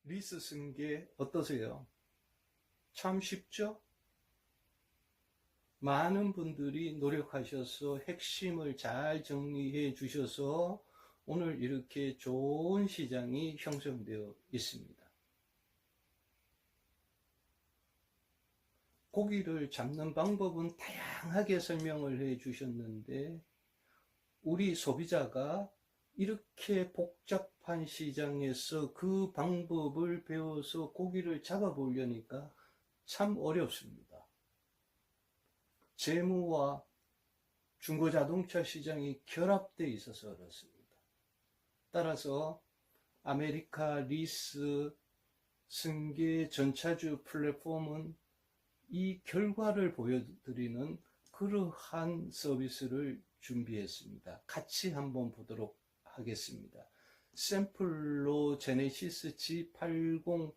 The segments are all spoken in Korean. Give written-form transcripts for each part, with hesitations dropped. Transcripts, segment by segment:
리스 쓴 게 어떠세요? 참 쉽죠? 많은 분들이 노력하셔서 핵심을 잘 정리해 주셔서 오늘 이렇게 좋은 시장이 형성되어 있습니다. 고기를 잡는 방법은 다양하게 설명을 해 주셨는데 우리 소비자가 이렇게 복잡한 시장에서 그 방법을 배워서 고기를 잡아보려니까 참 어렵습니다. 재무와 중고자동차 시장이 결합되어 있어서 그렇습니다. 따라서 아메리카 리스 승계 전차주 플랫폼은 이 결과를 보여드리는 그러한 서비스를 준비했습니다. 같이 한번 보도록 하겠습니다. 샘플로 제네시스 G80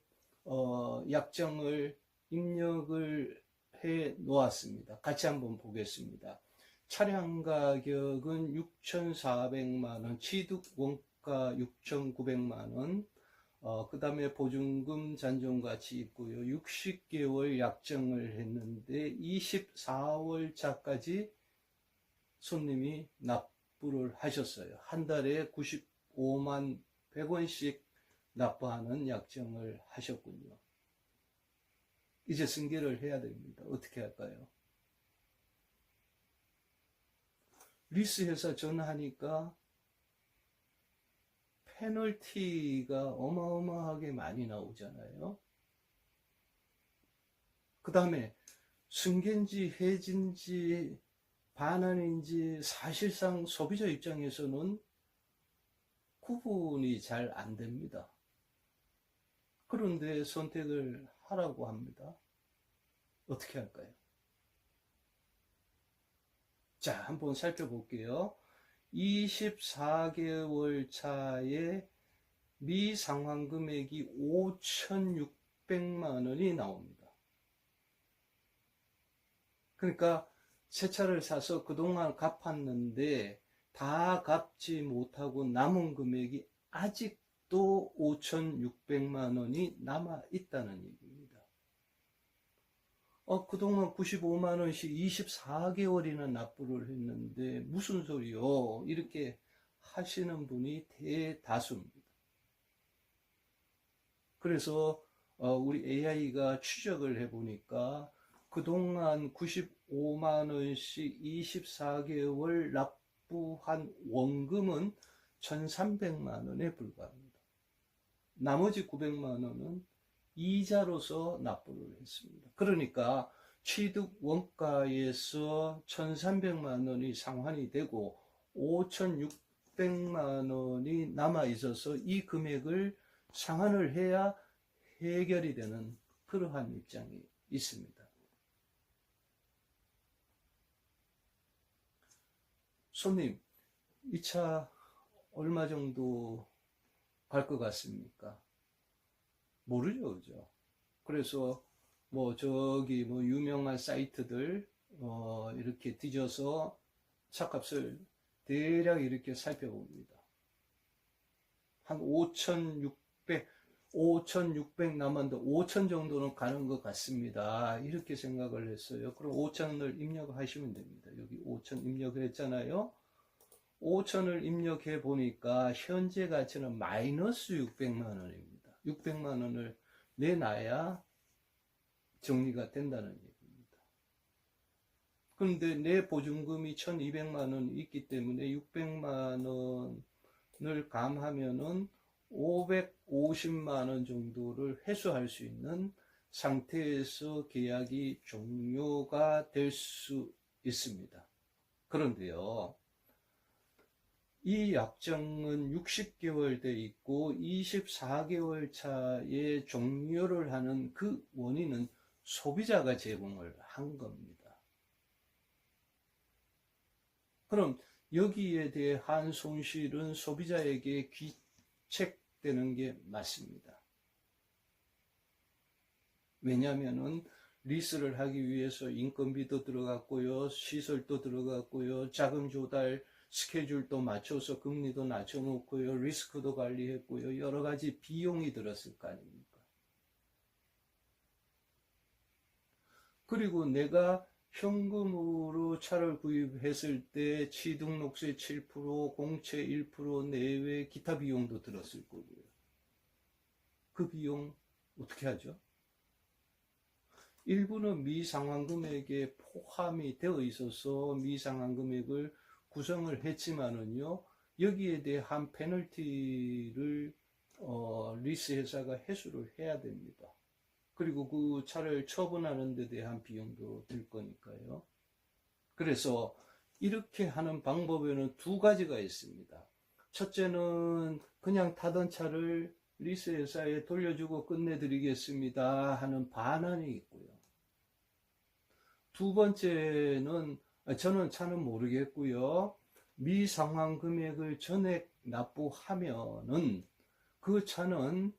약정을 입력을 해 놓았습니다. 같이 한번 보겠습니다. 차량 가격은 6,400만원, 취득 원가 6,900만원, 그 다음에 보증금 잔존가치 있고요. 60개월 약정을 했는데 24월 차까지 손님이 납부를 하셨어요. 한 달에 95만 100원씩 납부하는 약정을 하셨군요. 이제 승계를 해야 됩니다. 어떻게 할까요? 리스 회사 전화하니까 페널티가 어마어마하게 많이 나오잖아요. 그 다음에 승계인지 해지인지 반환인지 사실상 소비자 입장에서는 구분이 잘 안 됩니다. 그런데 선택을 하라고 합니다. 어떻게 할까요? 자, 한번 살펴볼게요. 24개월 차에 미상환 금액이 5,600만 원이 나옵니다. 그러니까 새 차를 사서 그동안 갚았는데 다 갚지 못하고 남은 금액이 아직도 5,600만 원이 남아 있다는 얘기입니다. 그동안 95만 원씩 24개월이나 납부를 했는데 무슨 소리요? 이렇게 하시는 분이 대다수입니다. 그래서 우리 AI가 추적을 해보니까 그동안 95만 원씩 24개월 납부한 원금은 1,300만 원에 불과합니다. 나머지 900만 원은 이자로서 납부를 했습니다. 그러니까 취득 원가에서 1,300만 원이 상환이 되고 5,600만 원이 남아 있어서 이 금액을 상환을 해야 해결이 되는 그러한 입장이 있습니다. 손님, 이 차 얼마 정도 갈 것 같습니까? 모르죠, 그죠? 그래서 저기 유명한 사이트들 이렇게 뒤져서 차값을 대략 이렇게 살펴봅니다. 한 5,600 남았는데 5,000 정도는 가는 것 같습니다. 이렇게 생각을 했어요. 그럼 5,000을 입력하시면 됩니다. 여기 5,000 입력을 했잖아요. 5,000을 입력해 보니까 현재 가치는 마이너스 600만 원입니다. 600만 원을 내놔야 정리가 된다는 얘기입니다. 그런데 내 보증금이 1,200만 원 있기 때문에 600만 원을 감하면은 550만 원 정도를 회수할 수 있는 상태에서 계약이 종료가 될 수 있습니다. 그런데요, 이 약정은 60개월 돼 있고 24개월 차에 종료를 하는 그 원인은 소비자가 제공을 한 겁니다. 그럼 여기에 대한 손실은 소비자에게 귀책되는 게 맞습니다. 왜냐하면은 리스를 하기 위해서 인건비도 들어갔고요, 시설도 들어갔고요, 자금 조달 스케줄도 맞춰서 금리도 낮춰놓고요, 리스크도 관리했고요, 여러 가지 비용이 들었을 거 아닙니까? 그리고 내가 현금으로 차를 구입했을 때 취등록세 7%, 공채 1% 내외 기타 비용도 들었을 거고요. 그 비용 어떻게 하죠? 일부는 미상환금액에 포함이 되어 있어서 미상환금액을 구성을 했지만은요, 여기에 대한 페널티를 리스 회사가 회수를 해야 됩니다. 그리고 그 차를 처분하는 데 대한 비용도 들 거니까요. 그래서 이렇게 하는 방법에는 두 가지가 있습니다. 첫째는 그냥 타던 차를 리스 회사에 돌려주고 끝내드리겠습니다 하는 반환이 있고요. 두 번째는 저는 차는 모르겠고요. 미상환 금액을 전액 납부하면은 그 차는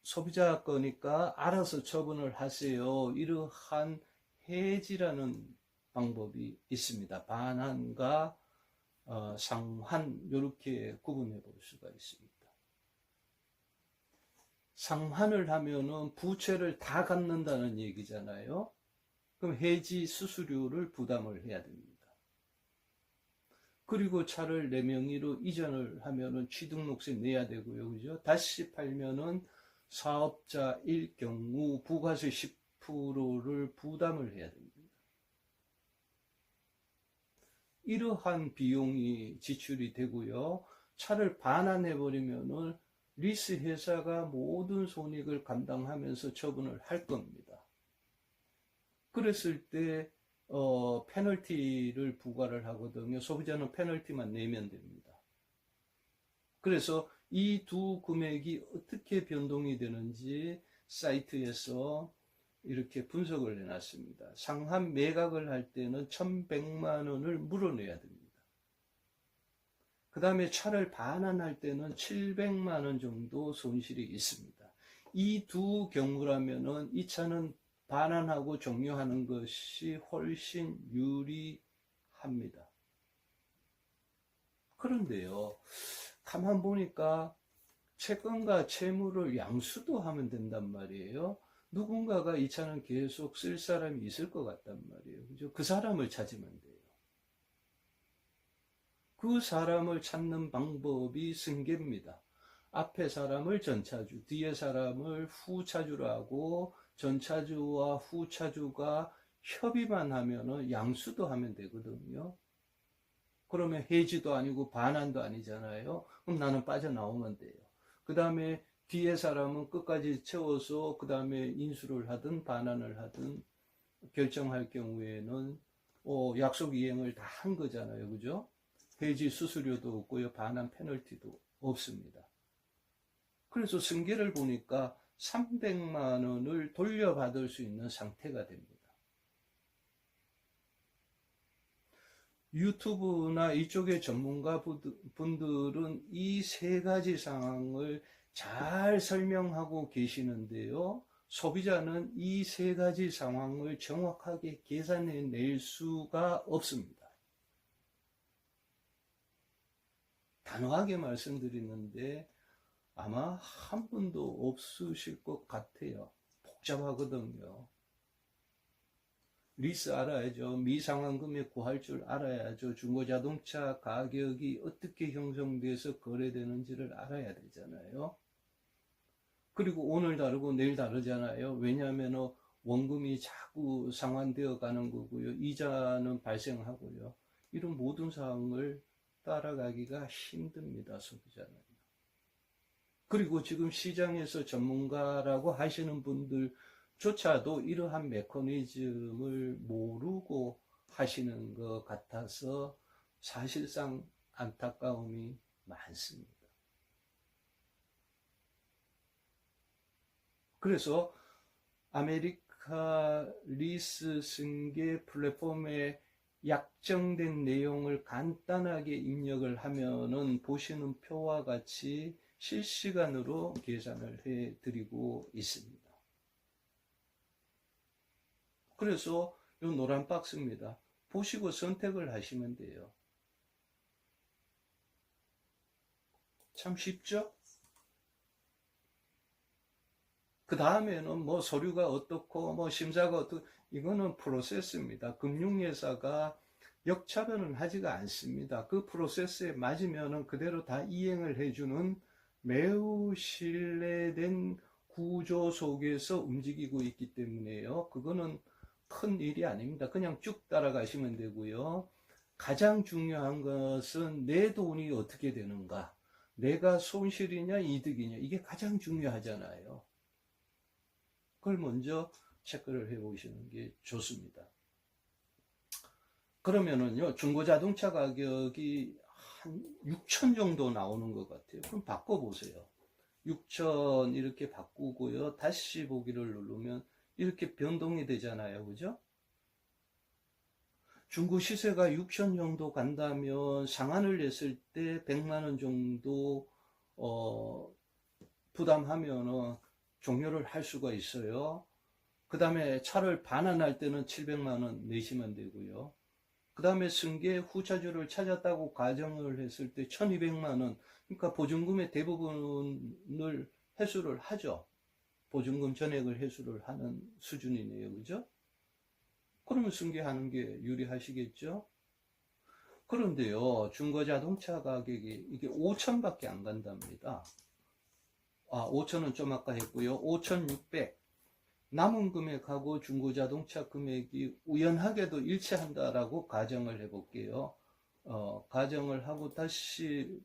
소비자 거니까 알아서 처분을 하세요. 이러한 해지라는 방법이 있습니다. 반환과 상환 이렇게 구분해 볼 수가 있습니다. 상환을 하면은 부채를 다 갚는다는 얘기잖아요. 그럼 해지 수수료를 부담을 해야 됩니다. 그리고 차를 내 명의로 이전을 하면은 취등록세 내야 되고요. 그죠? 다시 팔면은 사업자일 경우 부가세 10%를 부담을 해야 됩니다. 이러한 비용이 지출이 되고요. 차를 반환해버리면은 리스 회사가 모든 손익을 감당하면서 처분을 할 겁니다. 그랬을 때 페널티를 부과를 하거든요. 소비자는 페널티만 내면 됩니다. 그래서 이 두 금액이 어떻게 변동이 되는지 사이트에서 이렇게 분석을 해놨습니다. 상한 매각을 할 때는 1,100만 원을 물어내야 됩니다. 그 다음에 차를 반환할 때는 700만 원 정도 손실이 있습니다. 이 두 경우라면은 이 차는 반환하고 종료하는 것이 훨씬 유리합니다. 그런데요, 가만 보니까 채권과 채무를 양수도 하면 된단 말이에요. 누군가가 이 차는 계속 쓸 사람이 있을 것 같단 말이에요. 그죠? 그 사람을 찾으면 돼요. 그 사람을 찾는 방법이 승계입니다. 앞에 사람을 전차주, 뒤에 사람을 후차주로 하고 전차주와 후차주가 협의만 하면은 양수도 하면 되거든요. 그러면 해지도 아니고 반환도 아니잖아요. 그럼 나는 빠져나오면 돼요. 그 다음에 뒤에 사람은 끝까지 채워서 그 다음에 인수를 하든 반환을 하든 결정할 경우에는 약속 이행을 다 한 거잖아요. 그죠? 해지 수수료도 없고요. 반환 페널티도 없습니다. 그래서 승계를 보니까 300만 원을 돌려받을 수 있는 상태가 됩니다. 유튜브나 이쪽의 전문가 분들은 이 세 가지 상황을 잘 설명하고 계시는데요. 소비자는 이 세 가지 상황을 정확하게 계산해 낼 수가 없습니다. 단호하게 말씀드리는데 아마 한 분도 없으실 것 같아요. 복잡하거든요. 리스 알아야죠. 미상환 금액 구할 줄 알아야죠. 중고자동차 가격이 어떻게 형성돼서 거래되는지를 알아야 되잖아요. 그리고 오늘 다르고 내일 다르잖아요. 왜냐하면 원금이 자꾸 상환되어 가는 거고요. 이자는 발생하고요. 이런 모든 사항을 따라가기가 힘듭니다. 소비자는. 그리고 지금 시장에서 전문가라고 하시는 분들조차도 이러한 메커니즘을 모르고 하시는 것 같아서 사실상 안타까움이 많습니다. 그래서 아메리카 리스 승계 플랫폼에 약정된 내용을 간단하게 입력을 하면은 보시는 표와 같이 실시간으로 계산을 해 드리고 있습니다. 그래서 이 노란 박스입니다. 보시고 선택을 하시면 돼요. 참 쉽죠? 그 다음에는 뭐 서류가 어떻고 뭐 심사가 어떻고, 이거는 프로세스입니다. 금융회사가 역차별은 하지가 않습니다. 그 프로세스에 맞으면은 그대로 다 이행을 해주는 매우 신뢰된 구조 속에서 움직이고 있기 때문에요. 그거는 큰 일이 아닙니다. 그냥 쭉 따라가시면 되고요. 가장 중요한 것은 내 돈이 어떻게 되는가, 내가 손실이냐 이득이냐, 이게 가장 중요하잖아요. 그걸 먼저 체크를 해 보시는 게 좋습니다. 그러면은요, 중고자동차 가격이 한 6천 정도 나오는 것 같아요. 그럼 바꿔보세요. 6천 이렇게 바꾸고요. 다시 보기를 누르면 이렇게 변동이 되잖아요. 그죠? 중고 시세가 6천 정도 간다면 상한을 냈을 때 100만 원 정도 부담하면은 종료를 할 수가 있어요. 그 다음에 차를 반환할 때는 700만 원 내시면 되고요. 그 다음에 승계 후차주를 찾았다고 가정을 했을 때 1200만 원, 그러니까 보증금의 대부분을 회수를 하죠. 보증금 전액을 회수를 하는 수준이네요. 그죠? 그러면 승계하는 게 유리하시겠죠? 그런데요, 중고자동차 가격이 이게 5천밖에 안 간답니다. 5천은 좀 아까 했고요. 5,600. 남은 금액하고 중고자동차 금액이 우연하게도 일치한다라고 가정을 해볼게요. 가정을 하고 다시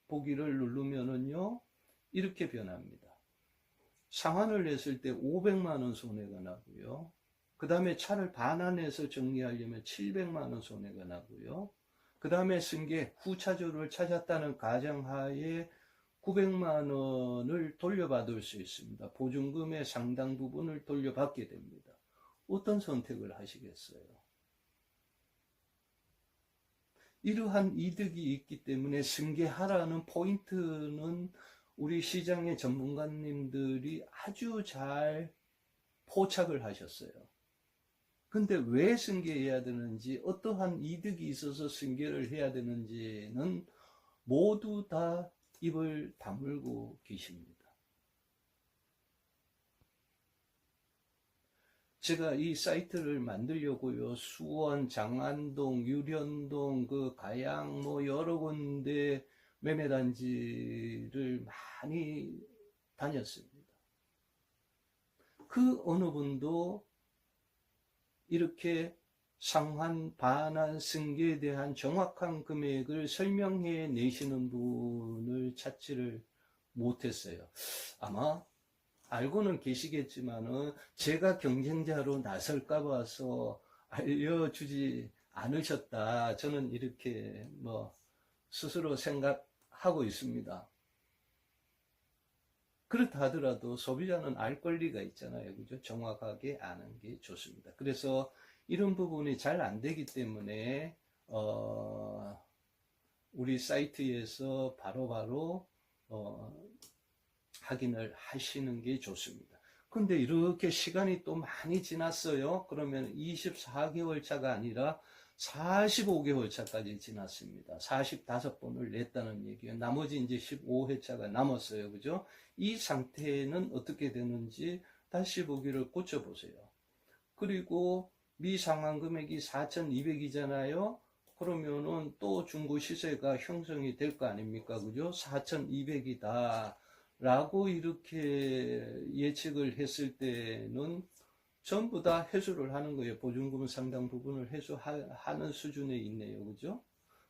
보기를 누르면은요, 이렇게 변합니다. 상환을 냈을 때 500만 원 손해가 나고요. 그 다음에 차를 반환해서 정리하려면 700만 원 손해가 나고요. 그 다음에 승계 후차주를 찾았다는 가정하에 900만 원을 돌려받을 수 있습니다. 보증금의 상당 부분을 돌려받게 됩니다. 어떤 선택을 하시겠어요? 이러한 이득이 있기 때문에 승계하라는 포인트는 우리 시장의 전문가님들이 아주 잘 포착을 하셨어요. 근데 왜 승계해야 되는지, 어떠한 이득이 있어서 승계를 해야 되는지는 모두 다 입을 다물고 계십니다. 제가 이 사이트를 만들려고요, 수원, 장안동, 유련동, 그 가양 뭐 여러 군데 매매단지를 많이 다녔습니다. 그 어느 분도 이렇게 상환, 반환, 승계에 대한 정확한 금액을 설명해 내시는 분을 찾지를 못했어요. 아마 알고는 계시겠지만은 제가 경쟁자로 나설까 봐서 알려주지 않으셨다, 저는 이렇게 뭐 스스로 생각하고 있습니다. 그렇다 하더라도 소비자는 알 권리가 있잖아요. 그죠? 정확하게 아는 게 좋습니다. 그래서 이런 부분이 잘 안 되기 때문에 우리 사이트에서 바로바로 확인을 하시는 게 좋습니다. 근데 이렇게 시간이 또 많이 지났어요. 그러면 24개월 차가 아니라 45개월 차까지 지났습니다. 45번을 냈다는 얘기예요. 나머지 이제 15회차가 남았어요. 그죠? 이 상태는 어떻게 되는지 다시 보기를 고쳐보세요. 그리고 미상환 금액이 4,200이잖아요. 그러면은 또 중고 시세가 형성이 될 거 아닙니까? 그죠? 4,200이다. 라고 이렇게 예측을 했을 때는 전부 다 회수를 하는 거예요. 보증금 상당 부분을 회수하는 수준에 있네요. 그죠?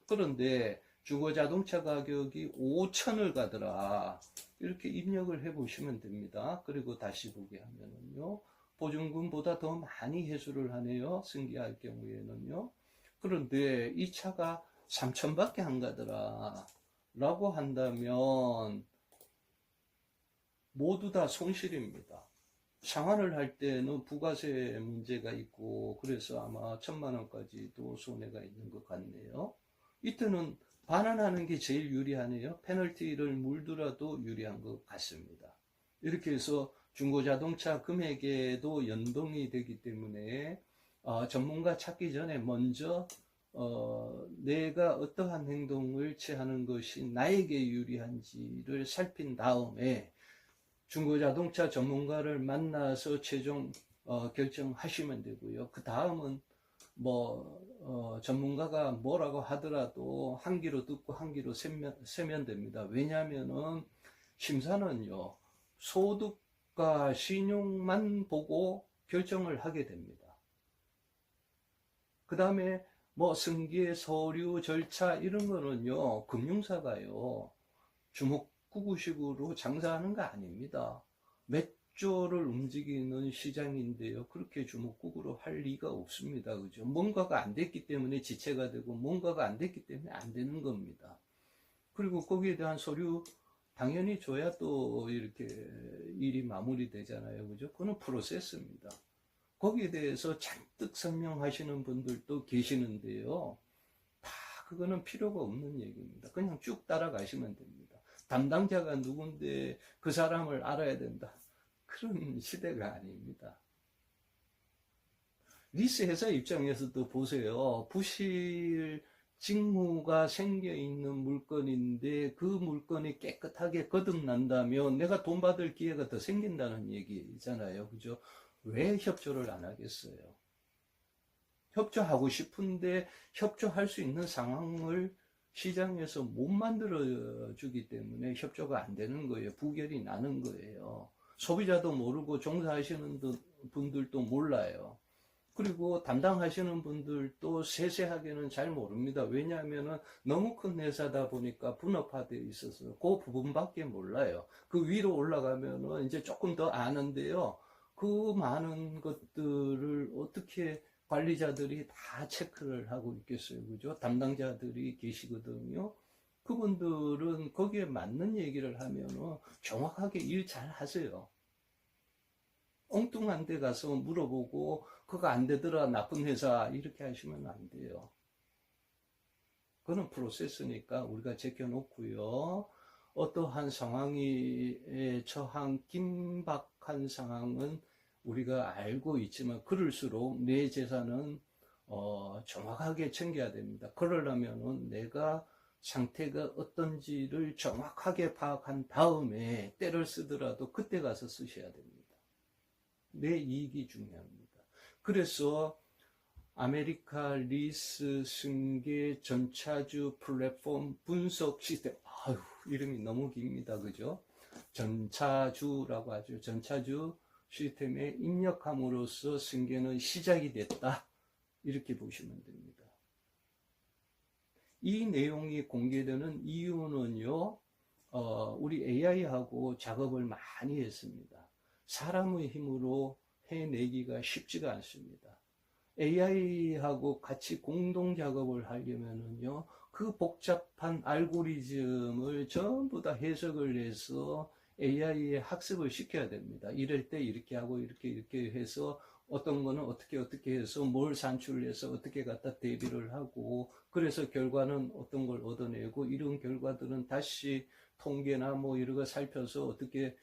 그런데 중고자동차 가격이 5천을 가더라, 이렇게 입력을 해 보시면 됩니다. 그리고 다시 보게 하면은요, 보증금보다 더 많이 회수를 하네요. 승계할 경우에는요. 그런데 이 차가 3천밖에 안 가더라 라고 한다면 모두 다 손실입니다. 상환을 할 때는 부가세 문제가 있고 그래서 아마 1,000만 원까지도 손해가 있는 것 같네요. 이때는 반환하는 게 제일 유리하네요. 페널티를 물더라도 유리한 것 같습니다. 이렇게 해서 중고자동차 금액에도 연동이 되기 때문에 전문가 찾기 전에 먼저 내가 어떠한 행동을 취하는 것이 나에게 유리한지를 살핀 다음에 중고자동차 전문가를 만나서 최종 결정하시면 되고요. 그 다음은 전문가가 뭐라고 하더라도 한 귀로 듣고 한 귀로 세면 됩니다. 왜냐하면은 심사는요, 소득과 신용만 보고 결정을 하게 됩니다. 그 다음에 승계, 서류, 절차 이런 거는요, 금융사가요, 주먹구구식으로 장사하는 거 아닙니다. 몇 조를 움직이는 시장인데요, 그렇게 주먹구구로 할 리가 없습니다. 그죠? 뭔가가 안 됐기 때문에 지체가 되고, 뭔가가 안 됐기 때문에 안 되는 겁니다. 그리고 거기에 대한 서류 당연히 줘야 또 이렇게 일이 마무리되잖아요. 그죠? 그건 프로세스입니다. 거기에 대해서 잔뜩 설명하시는 분들도 계시는데요. 다 그거는 필요가 없는 얘기입니다. 그냥 쭉 따라가시면 됩니다. 담당자가 누군데 그 사람을 알아야 된다. 그런 시대가 아닙니다. 리스 회사 입장에서도 보세요. 부실 직무가 생겨 있는 물건인데 그 물건이 깨끗하게 거듭난다면 내가 돈 받을 기회가 더 생긴다는 얘기잖아요. 그죠? 왜 협조를 안 하겠어요? 협조하고 싶은데 협조할 수 있는 상황을 시장에서 못 만들어 주기 때문에 협조가 안 되는 거예요. 부결이 나는 거예요. 소비자도 모르고 종사하시는 분들도 몰라요. 그리고 담당하시는 분들도 세세하게는 잘 모릅니다. 왜냐하면 너무 큰 회사다 보니까 분업화되어 있어서 그 부분밖에 몰라요. 그 위로 올라가면 이제 조금 더 아는데요. 그 많은 것들을 어떻게 관리자들이 다 체크를 하고 있겠어요. 그죠? 담당자들이 계시거든요. 그분들은 거기에 맞는 얘기를 하면 정확하게 일 잘 하세요. 엉뚱한 데 가서 물어보고 그거 안 되더라 나쁜 회사 이렇게 하시면 안 돼요. 그건 프로세스니까 우리가 제껴놓고요. 어떠한 상황에 처한 긴박한 상황은 우리가 알고 있지만 그럴수록 내 재산은 정확하게 챙겨야 됩니다. 그러려면 내가 상태가 어떤지를 정확하게 파악한 다음에 때를 쓰더라도 그때 가서 쓰셔야 됩니다. 내 이익이 중요합니다. 그래서 아메리카 리스 승계 전차주 플랫폼 분석 시스템, 이름이 너무 깁니다. 그죠? 전차주라고 하죠. 전차주 시스템에 입력함으로써 승계는 시작이 됐다. 이렇게 보시면 됩니다. 이 내용이 공개되는 이유는요, 우리 AI하고 작업을 많이 했습니다. 사람의 힘으로 해내기가 쉽지가 않습니다. AI하고 같이 공동 작업을 하려면은요, 그 복잡한 알고리즘을 전부 다 해석을 해서 AI에 학습을 시켜야 됩니다. 이럴 때 이렇게 하고 이렇게 해서 어떤 거는 어떻게 해서 뭘 산출해서 어떻게 갖다 대비를 하고 그래서 결과는 어떤 걸 얻어내고 이런 결과들은 다시 통계나 이런 거 살펴서 어떻게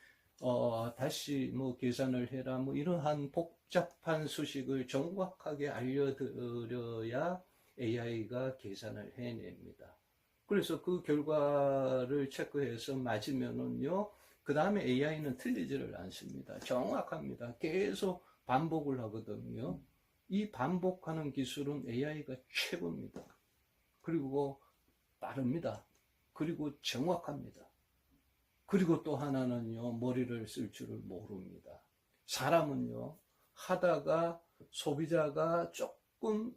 다시 계산을 해라 이러한 복잡한 수식을 정확하게 알려드려야 AI가 계산을 해냅니다. 그래서 그 결과를 체크해서 맞으면은요, 그 다음에 AI는 틀리지를 않습니다. 정확합니다. 계속 반복을 하거든요. 이 반복하는 기술은 AI가 최고입니다. 그리고 빠릅니다. 그리고 정확합니다. 그리고 또 하나는요, 머리를 쓸 줄을 모릅니다. 사람은요, 하다가 소비자가 조금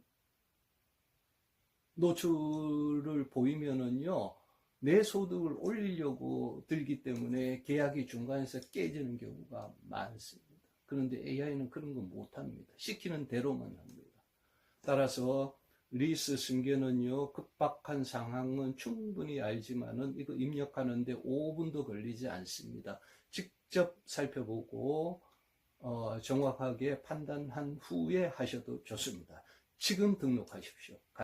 노출을 보이면은요, 내 소득을 올리려고 들기 때문에 계약이 중간에서 깨지는 경우가 많습니다. 그런데 AI는 그런 거 못합니다. 시키는 대로만 합니다. 따라서 리스 승계는요, 급박한 상황은 충분히 알지만은 이거 입력하는데 5분도 걸리지 않습니다. 직접 살펴보고 정확하게 판단한 후에 하셔도 좋습니다. 지금 등록하십시오.